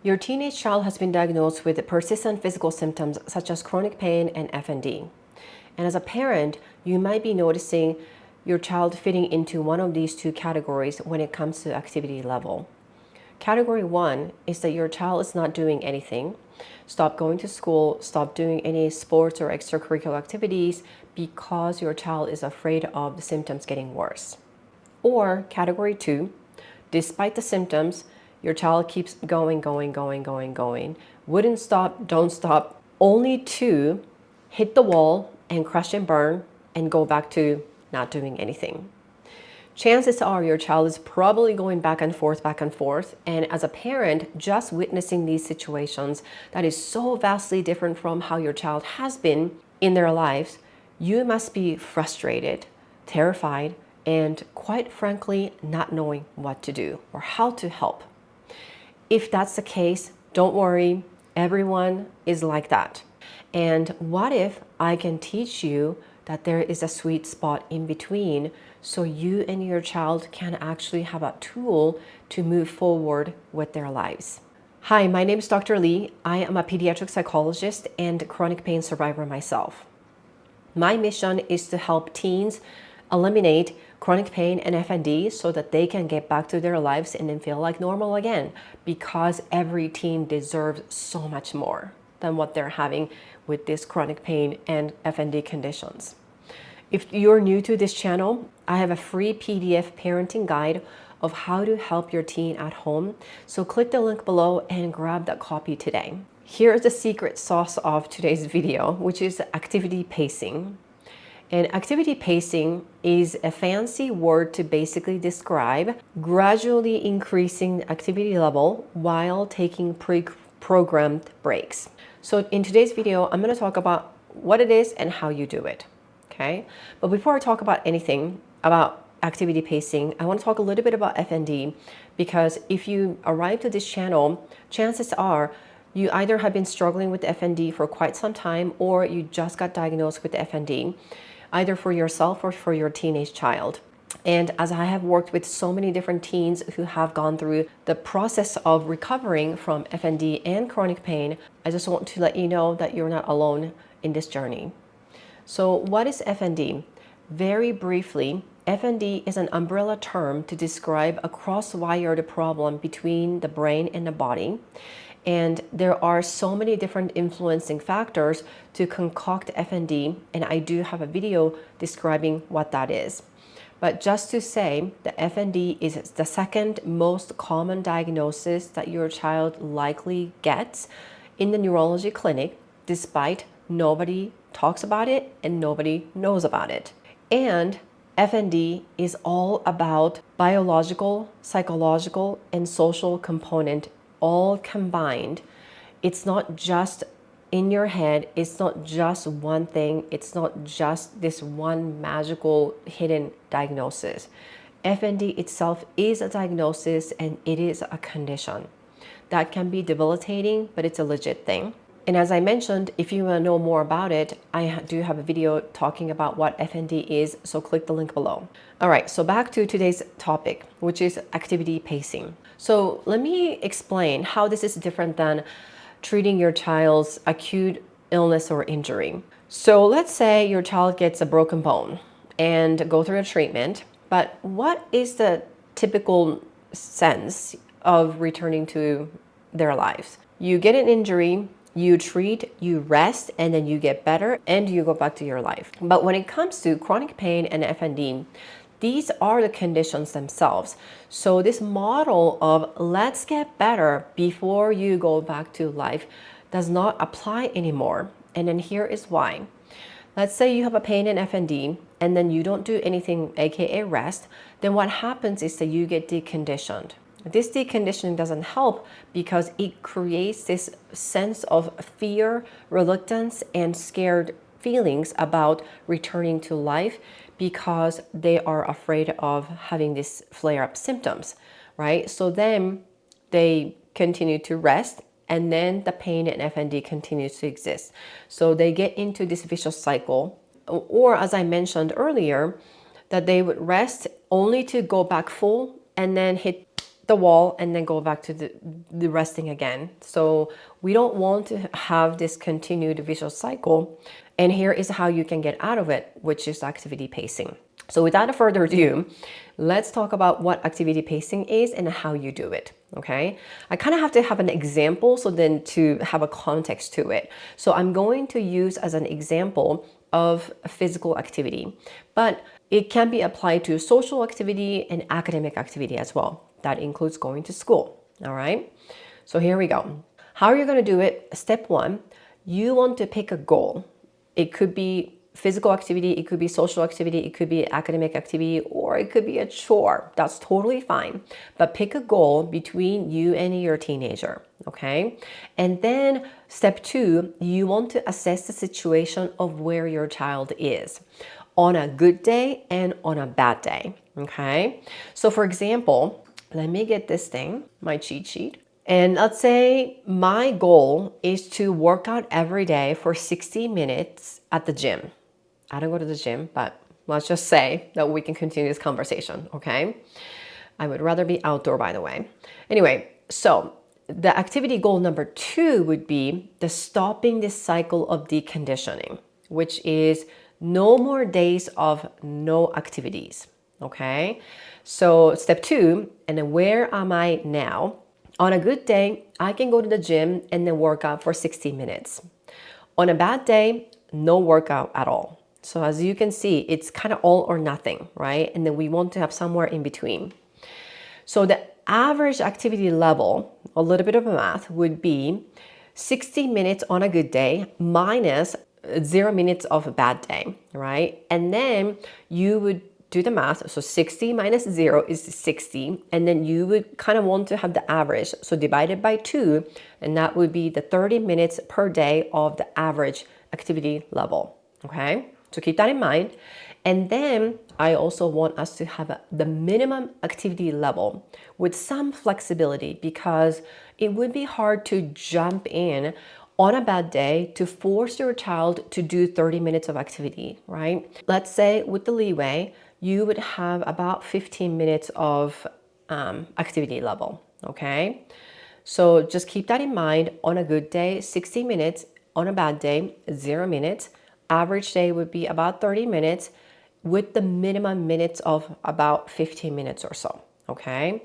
Your teenage child has been diagnosed with persistent physical symptoms such as chronic pain and FND. And as a parent, you might be noticing your child fitting into one of these two categories when it comes to activity level. Category 1 is that your child is not doing anything. Stop going to school, stop doing any sports or extracurricular activities because your child is afraid of the symptoms getting worse. Or category 2, despite the symptoms, your child keeps going, wouldn't stop, don't stop, only to hit the wall and crash and burn and go back to not doing anything. Chances are your child is probably going back and forth, and as a parent, just witnessing these situations that is so vastly different from how your child has been in their lives, you must be frustrated, terrified, and quite frankly, not knowing what to do or how to help. If that's the case, don't worry, everyone is like that. And what if I can teach you that there is a sweet spot in between so you and your child can actually have a tool to move forward with their lives? Hi, my name is Dr. Lee. I am a pediatric psychologist and chronic pain survivor myself. My mission is to help teens eliminate chronic pain and FND so that they can get back to their lives and then feel like normal again, because every teen deserves so much more than what they're having with this chronic pain and FND conditions. If you're new to this channel, I have a free PDF parenting guide of how to help your teen at home. So click the link below and grab that copy today. Here's the secret sauce of today's video, which is activity pacing. And activity pacing is a fancy word to basically describe gradually increasing activity level while taking pre-programmed breaks. So in today's video, I'm going to talk about what it is and how you do it. Okay? But before I talk about anything about activity pacing, I want to talk a little bit about FND, because if you arrive to this channel, chances are you either have been struggling with FND for quite some time or you just got diagnosed with FND, either for yourself or for your teenage child. And as I have worked with so many different teens who have gone through the process of recovering from FND and chronic pain, I just want to let you know that you're not alone in this journey. So what is FND? Very briefly, FND is an umbrella term to describe a cross-wired problem between the brain and the body. And there are so many different influencing factors to concoct FND, and I do have a video describing what that is. But just to say, the FND is the second most common diagnosis that your child likely gets in the neurology clinic, despite nobody talks about it and nobody knows about it. And FND is all about biological, psychological, and social component all combined. It's not just in your head, it's not just one thing, it's not just this one magical hidden diagnosis. FND itself is a diagnosis and it is a condition that can be debilitating, but it's a legit thing. And as I mentioned, if you want to know more about it, I do have a video talking about what FND is, so click the link below. All right, so back to today's topic, which is activity pacing. So let me explain how this is different than treating your child's acute illness or injury. So let's say your child gets a broken bone and go through a treatment, but what is the typical sense of returning to their lives? You get an injury, you treat, you rest, and then you get better and you go back to your life. But when it comes to chronic pain and FND, these are the conditions themselves. So this model of let's get better before you go back to life does not apply anymore. And then here is why. Let's say you have a pain in FND and then you don't do anything, aka rest, then what happens is that you get deconditioned. This deconditioning doesn't help because it creates this sense of fear, reluctance, and scared feelings about returning to life because they are afraid of having these flare-up symptoms, right? So then they continue to rest and then the pain and FND continues to exist. So they get into this vicious cycle, or as I mentioned earlier, that they would rest only to go back full and then hit the wall and then go back to the resting again. So we don't want to have this continued vicious cycle. And here is how you can get out of it, which is activity pacing. So without further ado, let's talk about what activity pacing is and how you do it, okay? I kind of have to have an example so then to have a context to it. So I'm going to use as an example of a physical activity, but it can be applied to social activity and academic activity as well. That includes going to school, all right? So here we go. How are you going to do it? Step one, you want to pick a goal. It could be physical activity, it could be social activity, it could be academic activity, or it could be a chore. That's totally fine. But pick a goal between you and your teenager, okay? And then step two, you want to assess the situation of where your child is on a good day and on a bad day, okay? So for example, let me get this thing, my cheat sheet. And let's say my goal is to work out every day for 60 minutes at the gym. I don't go to the gym, but let's just say that we can continue this conversation, okay? I would rather be outdoor, by the way. Anyway, so the activity goal number two would be the stopping this cycle of deconditioning, which is no more days of no activities, okay? So step two, and then where am I now? On a good day, I can go to the gym and then work out for 60 minutes. On a bad day, no workout at all. So as you can see, it's kind of all or nothing, right? And then we want to have somewhere in between. So the average activity level, a little bit of a math, would be 60 minutes on a good day minus 0 minutes of a bad day, right? And then you would do the math. So 60 minus 0 is 60. And then you would kind of want to have the average. So divided by 2, and that would be the 30 minutes per day of the average activity level, okay? So keep that in mind. And then I also want us to have the minimum activity level with some flexibility, because it would be hard to jump in on a bad day to force your child to do 30 minutes of activity, right? Let's say with the leeway, you would have about 15 minutes of activity level, okay? So just keep that in mind. On a good day, 60 minutes. On a bad day, 0 minutes. Average day would be about 30 minutes with the minimum minutes of about 15 minutes or so, okay?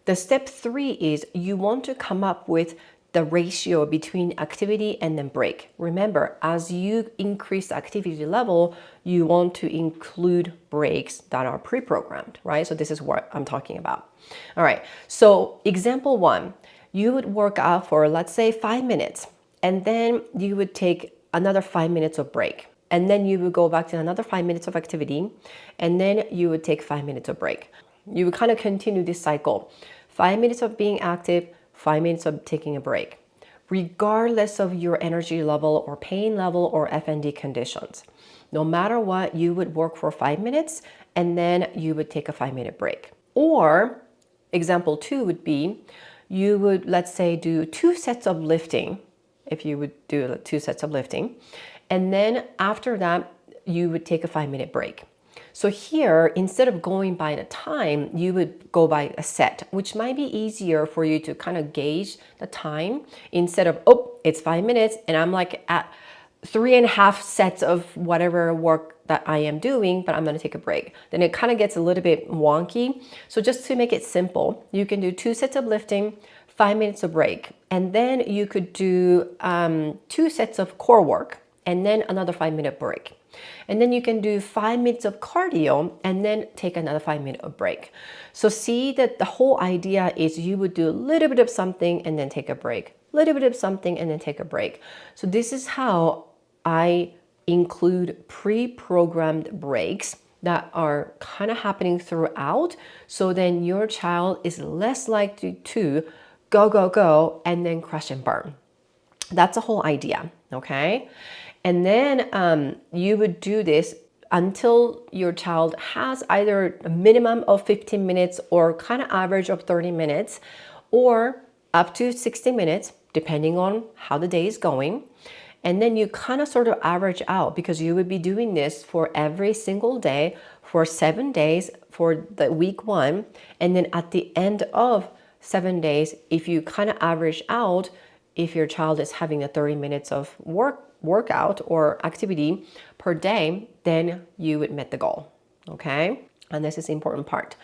The step three is you want to come up with the ratio between activity and then break. Remember, as you increase the activity level, you want to include breaks that are pre-programmed, right? So this is what I'm talking about. All right, so example one, you would work out for, let's say, 5 minutes, and then you would take another 5 minutes of break. And then you would go back to another 5 minutes of activity, and then you would take 5 minutes of break. You would kind of continue this cycle. 5 minutes of being active, 5 minutes of taking a break, regardless of your energy level or pain level or FND conditions. No matter what, you would work for 5 minutes, and then you would take a 5-minute break. Or example two would be, you would, let's say, do 2 sets of lifting, if you would do 2 sets of lifting. And then after that, you would take a 5-minute break. So here, instead of going by the time, you would go by a set, which might be easier for you to kind of gauge the time instead of, oh, it's 5 minutes and I'm like at 3.5 sets of whatever work that I am doing, but I'm going to take a break. Then it kind of gets a little bit wonky. So just to make it simple, you can do 2 sets of lifting, 5 minutes of break, and then you could do 2 sets of core work, and then another 5-minute break. And then you can do 5 minutes of cardio and then take another 5-minute break. So see that the whole idea is you would do a little bit of something and then take a break, a little bit of something and then take a break. So this is how I include pre-programmed breaks that are kind of happening throughout. So then your child is less likely to go, go, go, and then crash and burn. That's the whole idea, okay? And then you would do this until your child has either a minimum of 15 minutes or kind of average of 30 minutes or up to 60 minutes, depending on how the day is going. And then you kind of sort of average out, because you would be doing this for every single day for 7 days for the week 1. And then at the end of 7 days, if you kind of average out, if your child is having a 30 minutes of workout or activity per day, then you would meet the goal, okay? And this is the important part.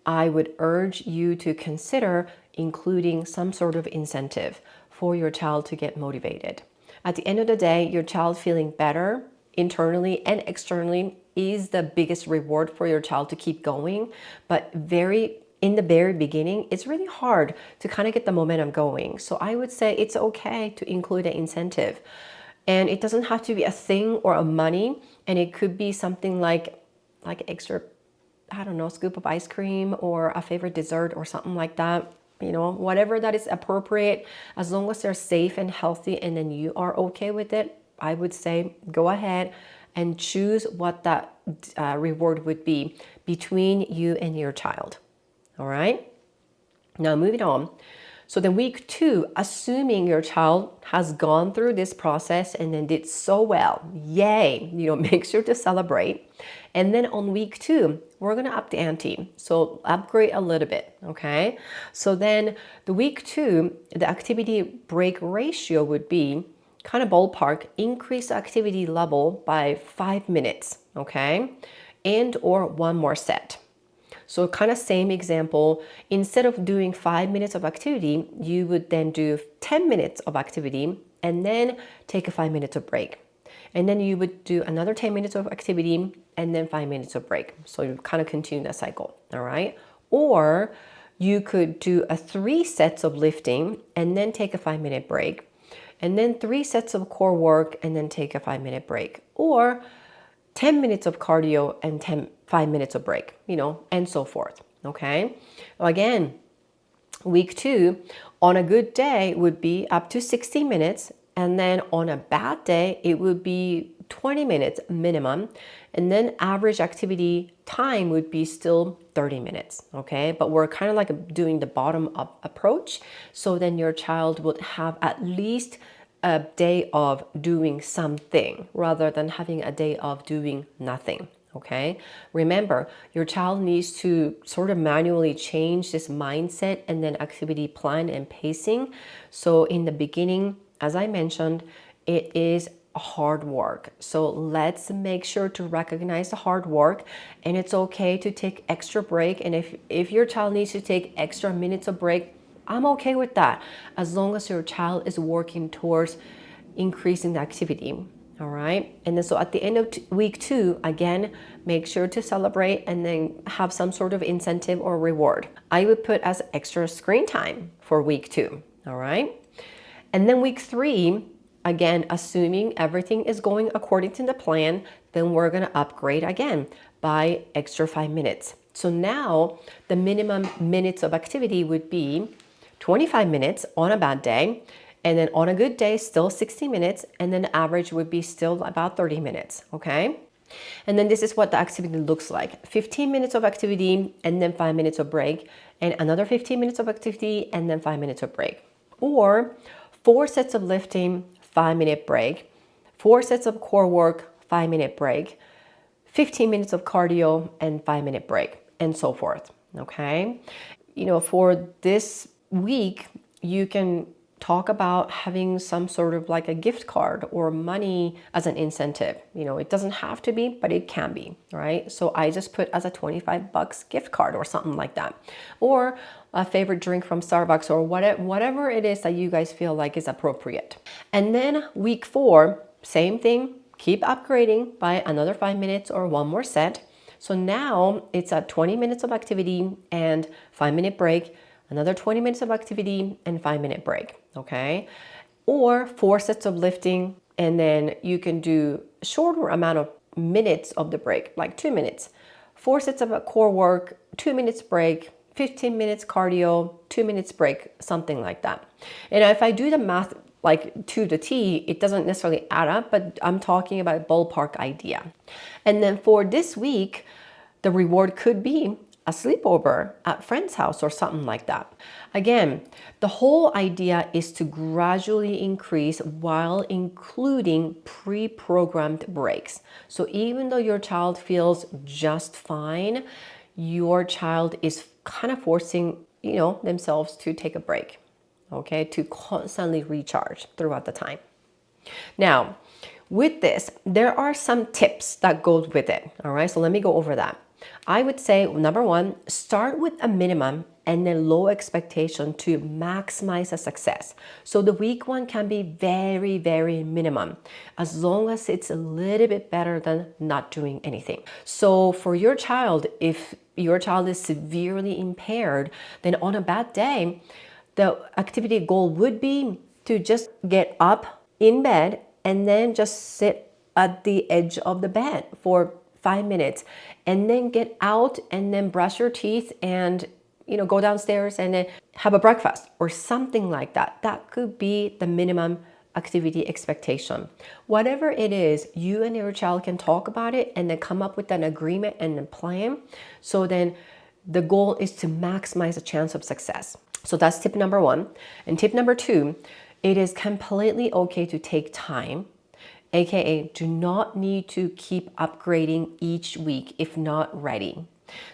I would urge you to consider including some sort of incentive for your child to get motivated. At the end of the day, your child feeling better internally and externally is the biggest reward for your child to keep going. But in the very beginning, it's really hard to kind of get the momentum going. So I would say it's okay to include an incentive. And it doesn't have to be a thing or a money. And it could be something like extra, I don't know, scoop of ice cream or a favorite dessert or something like that. You know, whatever that is appropriate, as long as they're safe and healthy and then you are okay with it, I would say go ahead and choose what that reward would be between you and your child. All right. Now moving on. So then week 2, assuming your child has gone through this process and then did so well, yay, make sure to celebrate. And then on week 2, we're going to up the ante. So upgrade a little bit, okay? So then the week 2, the activity break ratio would be kind of ballpark, increase the activity level by 5 minutes, okay? And or one more set. So kind of same example, instead of doing 5 minutes of activity, you would then do 10 minutes of activity and then take a 5 minutes of break. And then you would do another 10 minutes of activity and then 5 minutes of break. So you kind of continue that cycle, all right? Or you could do 3 sets of lifting and then take a 5-minute break. And then 3 sets of core work and then take a 5-minute break. Or 10 minutes of cardio and 5 minutes of break, and so forth, okay? Again, week 2, on a good day would be up to 60 minutes, and then on a bad day, it would be 20 minutes minimum, and then average activity time would be still 30 minutes, okay? But we're kind of like doing the bottom-up approach, so then your child would have at least a day of doing something rather than having a day of doing nothing, okay? Remember, your child needs to sort of manually change this mindset and then activity plan and pacing. So in the beginning, as I mentioned, it is hard work. So let's make sure to recognize the hard work, and it's okay to take extra break. And if your child needs to take extra minutes of break, I'm okay with that, as long as your child is working towards increasing the activity, all right? And then so at the end of week 2, again, make sure to celebrate and then have some sort of incentive or reward. I would put as extra screen time for week 2, all right? And then week 3, again, assuming everything is going according to the plan, then we're gonna upgrade again by extra 5 minutes. So now the minimum minutes of activity would be 25 minutes on a bad day, and then on a good day, still 60 minutes, and then average would be still about 30 minutes, okay? And then this is what the activity looks like. 15 minutes of activity, and then 5 minutes of break, and another 15 minutes of activity, and then 5 minutes of break. Or 4 sets of lifting, 5-minute break, 4 sets of core work, 5-minute break, 15 minutes of cardio, and 5-minute break, and so forth, okay? For this week, you can talk about having some sort of like a gift card or money as an incentive. It doesn't have to be, but it can be, right? So I just put as a $25 gift card or something like that, or a favorite drink from Starbucks, or whatever it is that you guys feel like is appropriate. And then week 4, same thing, keep upgrading by another 5 minutes or one more set. So now it's at 20 minutes of activity and 5-minute break, another 20 minutes of activity and 5-minute break, okay? Or 4 sets of lifting, and then you can do a shorter amount of minutes of the break, like 2 minutes. 4 sets of core work, 2 minutes break, 15 minutes cardio, 2 minutes break, something like that. And if I do the math like to the T, it doesn't necessarily add up, but I'm talking about a ballpark idea. And then for this week, the reward could be a sleepover at friend's house or something like that. Again, the whole idea is to gradually increase while including pre-programmed breaks. So even though your child feels just fine, your child is kind of forcing themselves to take a break, okay, to constantly recharge throughout the time. Now, with this, there are some tips that go with it, all right? So let me go over that. I would say, number one, start with a minimum and then low expectation to maximize the success. So the week one can be very, very minimum, as long as it's a little bit better than not doing anything. So for your child, if your child is severely impaired, then on a bad day, the activity goal would be to just get up in bed and then just sit at the edge of the bed for 5 minutes, and then get out and then brush your teeth and go downstairs and then have a breakfast or something like that. That could be the minimum activity expectation. Whatever it is, you and your child can talk about it and then come up with an agreement and a plan. So then the goal is to maximize the chance of success. So that's tip number one. And tip number two, it is completely okay to take time, aka do not need to keep upgrading each week if not ready.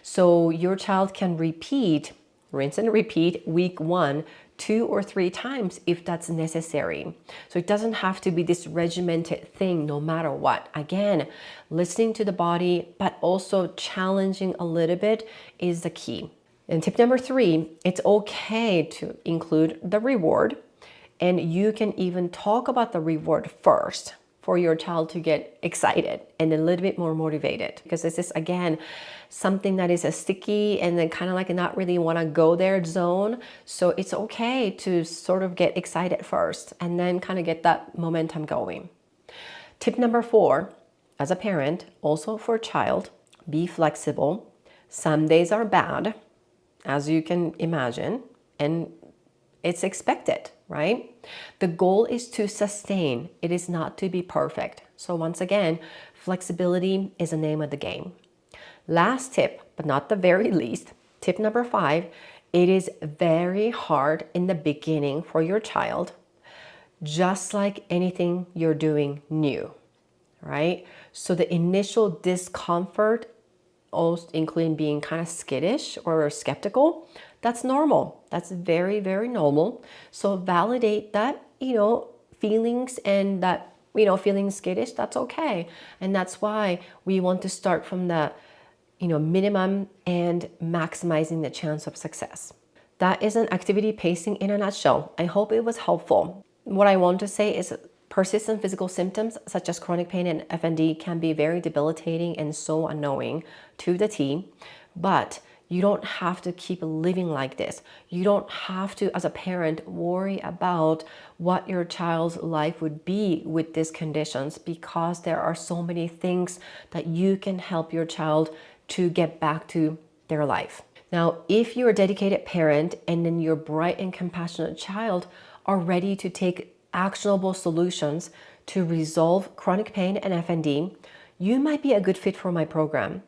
So your child can rinse and repeat week 1 2 or 3 times if that's necessary. So it doesn't have to be this regimented thing no matter what. Again, listening to the body, but also challenging a little bit is the key. And tip number 3, it's okay to include the reward, and you can even talk about the reward first for your child to get excited and a little bit more motivated, because this is, again, something that is a sticky and then kind of like not really want to go there zone. So it's okay to sort of get excited first and then kind of get that momentum going. Tip number 4, as a parent, also for child, be flexible. Some days are bad, as you can imagine, and it's expected, right? The goal is to sustain. It is not to be perfect. So once again, flexibility is the name of the game. Last tip, but not the very least, tip number 5, it is very hard in the beginning for your child, just like anything you're doing new, right? So the initial discomfort, also including being kind of skittish or skeptical, that's normal. That's very, very normal. So validate that, feelings, and that, feeling skittish, that's okay. And that's why we want to start from the, minimum and maximizing the chance of success. That is an activity pacing in a nutshell. I hope it was helpful. What I want to say is persistent physical symptoms such as chronic pain and FND can be very debilitating and so annoying to the T, but you don't have to keep living like this. You don't have to, as a parent, worry about what your child's life would be with these conditions, because there are so many things that you can help your child to get back to their life. Now, if you're a dedicated parent and then your bright and compassionate child are ready to take actionable solutions to resolve chronic pain and FND, you might be a good fit for my program.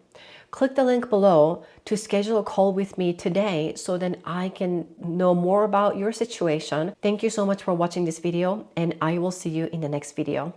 Click the link below to schedule a call with me today so then I can know more about your situation. Thank you so much for watching this video, and I will see you in the next video.